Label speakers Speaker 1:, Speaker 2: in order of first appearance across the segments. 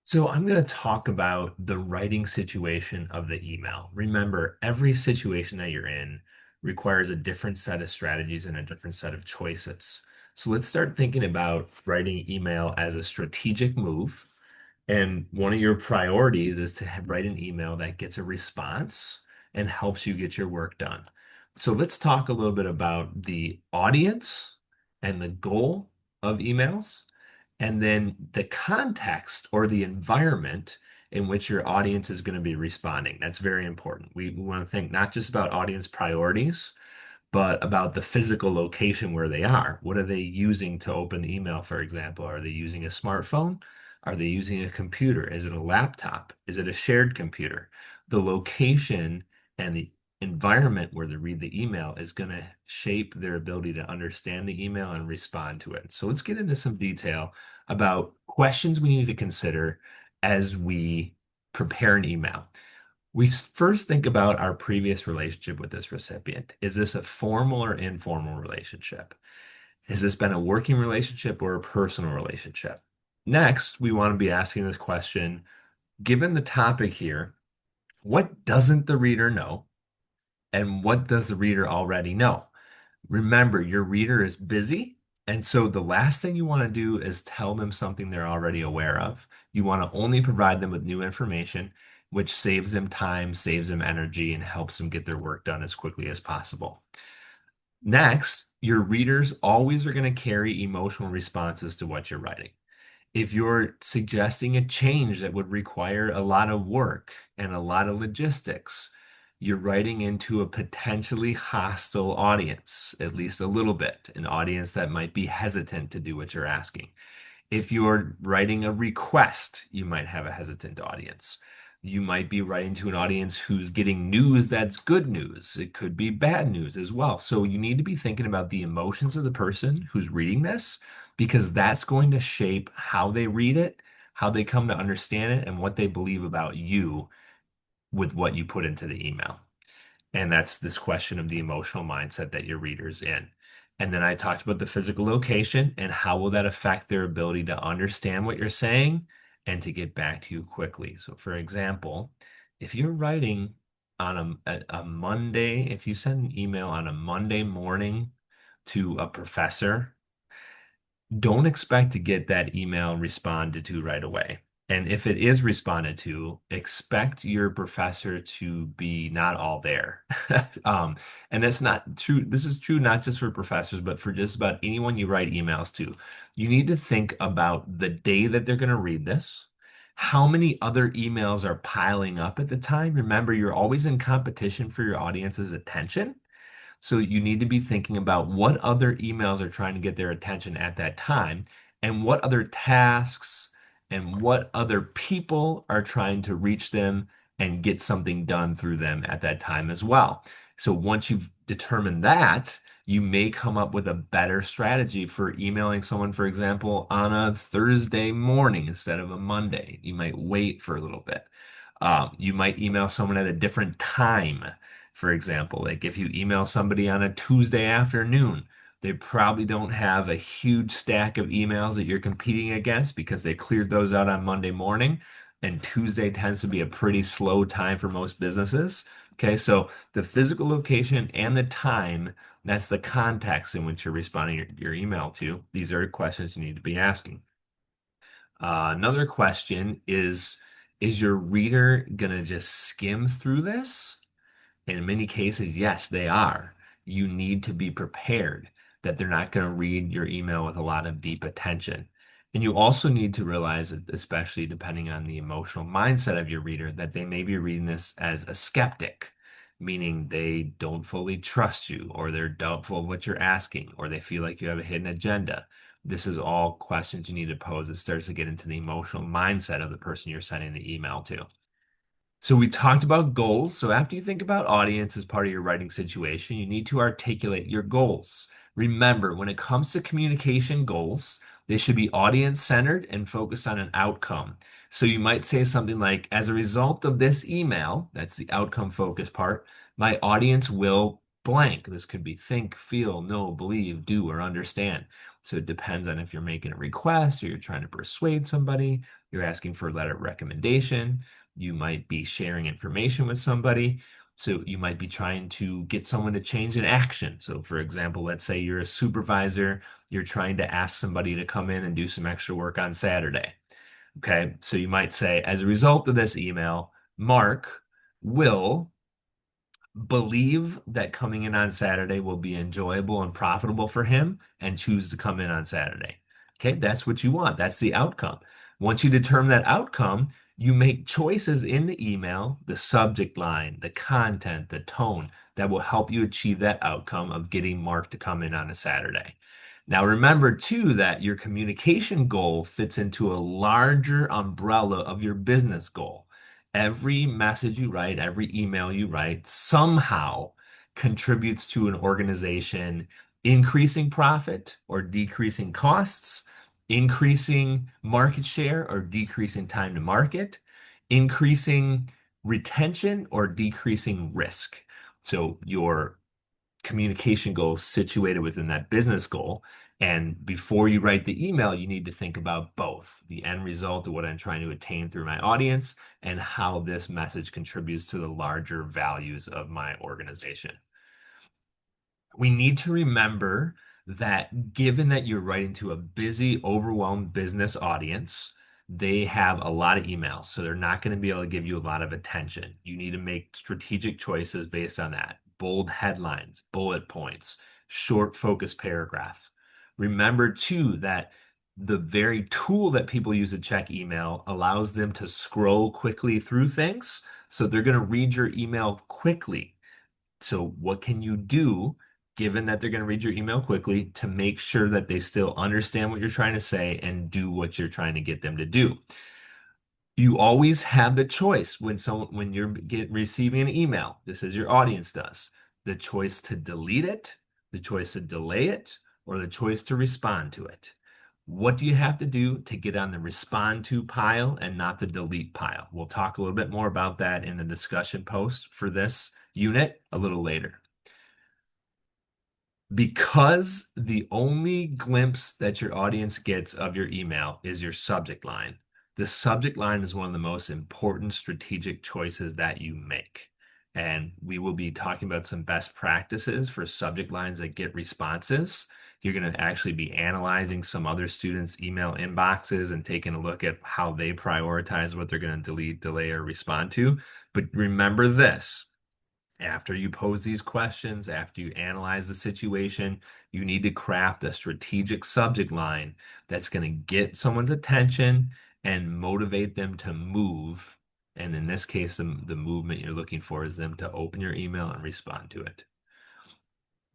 Speaker 1: So I'm going to talk about the writing situation of the email. Remember, every situation that you're in requires a different set of strategies and a different set of choices. So let's start thinking about writing email as a strategic move. And one of your priorities is to write an email that gets a response and helps you get your work done. So let's talk a little bit about the audience and the goal of emails and then the context or the environment in which your audience is going to be responding. That's very important. We want to think not just about audience priorities, but about the physical location where they are. What are they using to open the email, for example? Are they using a smartphone? Are they using a computer? Is it a laptop? Is it a shared computer? The location and the environment where they read the email is going to shape their ability to understand the email and respond to it. So let's get into some detail about questions we need to consider as we prepare an email. We first think about our previous relationship with this recipient. Is this a formal or informal relationship? Has this been a working relationship or a personal relationship? Next, we want to be asking this question, given the topic here, what doesn't the reader know? And what does the reader already know? Remember, your reader is busy. And so the last thing you want to do is tell them something they're already aware of. You want to only provide them with new information, which saves them time, saves them energy, and helps them get their work done as quickly as possible. Next, your readers always are going to carry emotional responses to what you're writing. If you're suggesting a change that would require a lot of work and a lot of logistics, you're writing into a potentially hostile audience, at least a little bit, an audience that might be hesitant to do what you're asking. If you're writing a request, you might have a hesitant audience. You might be writing to an audience who's getting news that's good news. It could be bad news as well. So you need to be thinking about the emotions of the person who's reading this, because that's going to shape how they read it, how they come to understand it, and what they believe about you with what you put into the email. And that's this question of the emotional mindset that your reader's in. And then I talked about the physical location and how will that affect their ability to understand what you're saying and to get back to you quickly. So, for example, if you're writing on a Monday, if you send an email on a Monday morning to a professor, don't expect to get that email responded to right away. And if it is responded to, expect your professor to be not all there. Um, and that's not true. This is true not just for professors, but for just about anyone you write emails to. You need to think about the day that they're going to read this. How many other emails are piling up at the time? Remember, you're always in competition for your audience's attention. So you need to be thinking about what other emails are trying to get their attention at that time, and what other tasks and what other people are trying to reach them and get something done through them at that time as well. So once you've determined that, you may come up with a better strategy for emailing someone, for example, on a Thursday morning instead of a Monday. You might wait for a little bit. You might email someone at a different time. For example, like if you email somebody on a Tuesday afternoon, they probably don't have a huge stack of emails that you're competing against because they cleared those out on Monday morning. And Tuesday tends to be a pretty slow time for most businesses. Okay, so the physical location and the time, that's the context in which you're responding your email to. These are questions you need to be asking. Another question is your reader going to just skim through this? In many cases, yes, they are. You need to be prepared that they're not going to read your email with a lot of deep attention. And you also need to realize that, especially depending on the emotional mindset of your reader, that they may be reading this as a skeptic, meaning they don't fully trust you, or they're doubtful of what you're asking, or they feel like you have a hidden agenda. This is all questions you need to pose. It starts to get into the emotional mindset of the person you're sending the email to. So we talked about goals. So after you think about audience as part of your writing situation, you need to articulate your goals. Remember, when it comes to communication goals, they should be audience centered and focused on an outcome. So you might say something like, as a result of this email, that's the outcome focused part, my audience will blank. This could be think, feel, know, believe, do, or understand. So it depends on if you're making a request or you're trying to persuade somebody, you're asking for a letter of recommendation, you might be sharing information with somebody. So you might be trying to get someone to change an action. So for example, let's say you're a supervisor, you're trying to ask somebody to come in and do some extra work on Saturday. Okay, so you might say, as a result of this email, Mark will believe that coming in on Saturday will be enjoyable and profitable for him and choose to come in on Saturday. Okay, that's what you want. That's the outcome. Once you determine that outcome, you make choices in the email, the subject line, the content, the tone that will help you achieve that outcome of getting Mark to come in on a Saturday. Now, remember too that your communication goal fits into a larger umbrella of your business goal. Every message you write, every email you write somehow contributes to an organization increasing profit or decreasing costs, increasing market share or decreasing time to market, increasing retention or decreasing risk. So your communication goals situated within that business goal. And before you write the email, you need to think about both the end result of what I'm trying to attain through my audience and how this message contributes to the larger values of my organization. We need to remember that given that you're writing to a busy, overwhelmed business audience, they have a lot of emails, so they're not going to be able to give you a lot of attention. You need to make strategic choices based on that. Bold headlines, bullet points, short focus paragraphs. Remember too that the very tool that people use to check email allows them to scroll quickly through things. So they're going to read your email quickly. So what can you do, given that they're going to read your email quickly, to make sure that they still understand what you're trying to say and do what you're trying to get them to do? You always have the choice when you're receiving an email, just as your audience does, the choice to delete it, the choice to delay it, or the choice to respond to it. What do you have to do to get on the respond to pile and not the delete pile? We'll talk a little bit more about that in the discussion post for this unit a little later. Because the only glimpse that your audience gets of your email is your subject line, the subject line is one of the most important strategic choices that you make. And we will be talking about some best practices for subject lines that get responses. You're going to actually be analyzing some other students' email inboxes and taking a look at how they prioritize what they're going to delete, delay, or respond to. But remember this. After you pose these questions, after you analyze the situation, you need to craft a strategic subject line that's going to get someone's attention and motivate them to move. And in this case, the movement you're looking for is them to open your email and respond to it.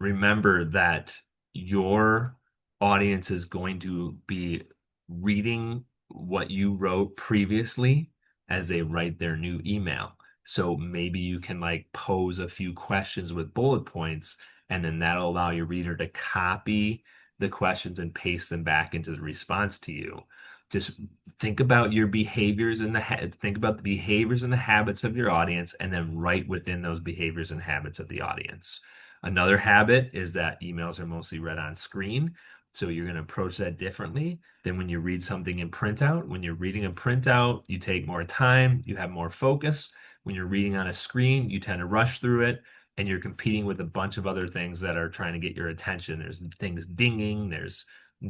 Speaker 1: Remember that your audience is going to be reading what you wrote previously as they write their new email. So maybe you can like pose a few questions with bullet points, and then that'll allow your reader to copy the questions and paste them back into the response to you. Just think about your behaviors in the think about the behaviors and the habits of your audience, and then write within those behaviors and habits of the audience. Another habit is that emails are mostly read on screen. So you're going to approach that differently than when you read something in printout. When you're reading a printout, you take more time, you have more focus. When you're reading on a screen, you tend to rush through it and you're competing with a bunch of other things that are trying to get your attention. There's things dinging, there's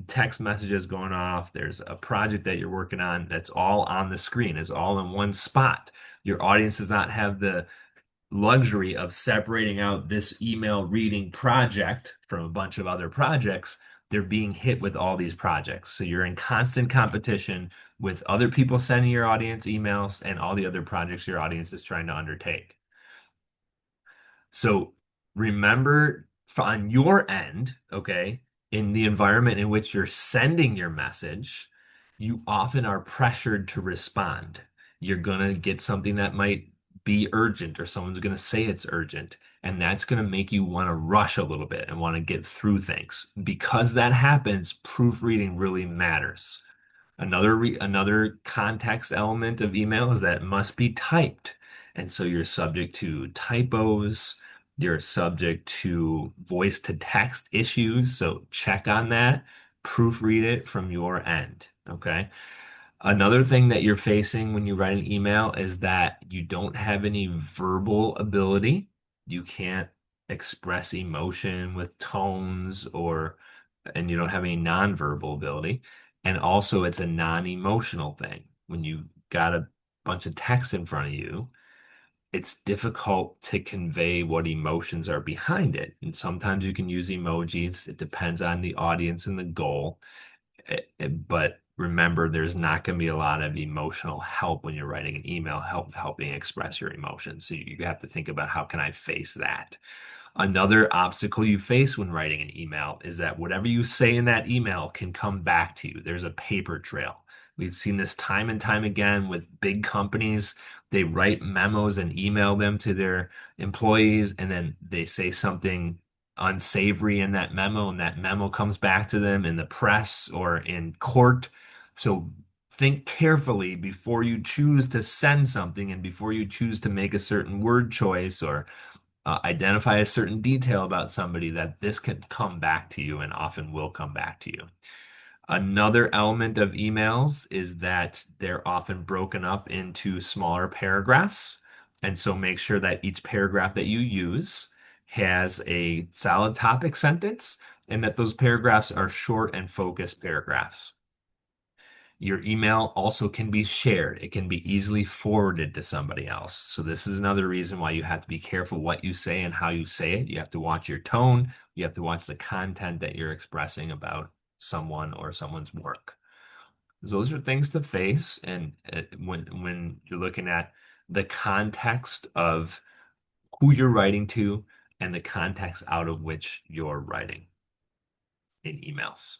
Speaker 1: text messages going off, there's a project that you're working on that's all on the screen, is all in one spot. Your audience does not have the luxury of separating out this email reading project from a bunch of other projects. They're being hit with all these projects. So you're in constant competition with other people sending your audience emails and all the other projects your audience is trying to undertake. So remember on your end, okay, in the environment in which you're sending your message, you often are pressured to respond. You're going to get something that might be urgent, or someone's going to say it's urgent, and that's going to make you want to rush a little bit and want to get through things. Because that happens, proofreading really matters. Another context element of email is that it must be typed. And so you're subject to typos, you're subject to voice to text issues. So check on that. proofread it from your end. Okay. Another thing that you're facing when you write an email is that you don't have any verbal ability. You can't express emotion with tones and you don't have any nonverbal ability. And also, it's a non-emotional thing. When you got a bunch of text in front of you, it's difficult to convey what emotions are behind it. And sometimes you can use emojis. It depends on the audience and the goal. But remember, there's not going to be a lot of emotional help when you're writing an email, helping express your emotions. So you have to think about how can I face that? Another obstacle you face when writing an email is that whatever you say in that email can come back to you. There's a paper trail. We've seen this time and time again with big companies. They write memos and email them to their employees, and then they say something unsavory in that memo, and that memo comes back to them in the press or in court. So think carefully before you choose to send something and before you choose to make a certain word choice or identify a certain detail about somebody that this can come back to you and often will come back to you. Another element of emails is that they're often broken up into smaller paragraphs. And so make sure that each paragraph that you use has a solid topic sentence and that those paragraphs are short and focused paragraphs. Your email also can be shared. It can be easily forwarded to somebody else. So this is another reason why you have to be careful what you say and how you say it. You have to watch your tone. You have to watch the content that you're expressing about someone or someone's work. Those are things to face, and when you're looking at the context of who you're writing to and the context out of which you're writing in emails.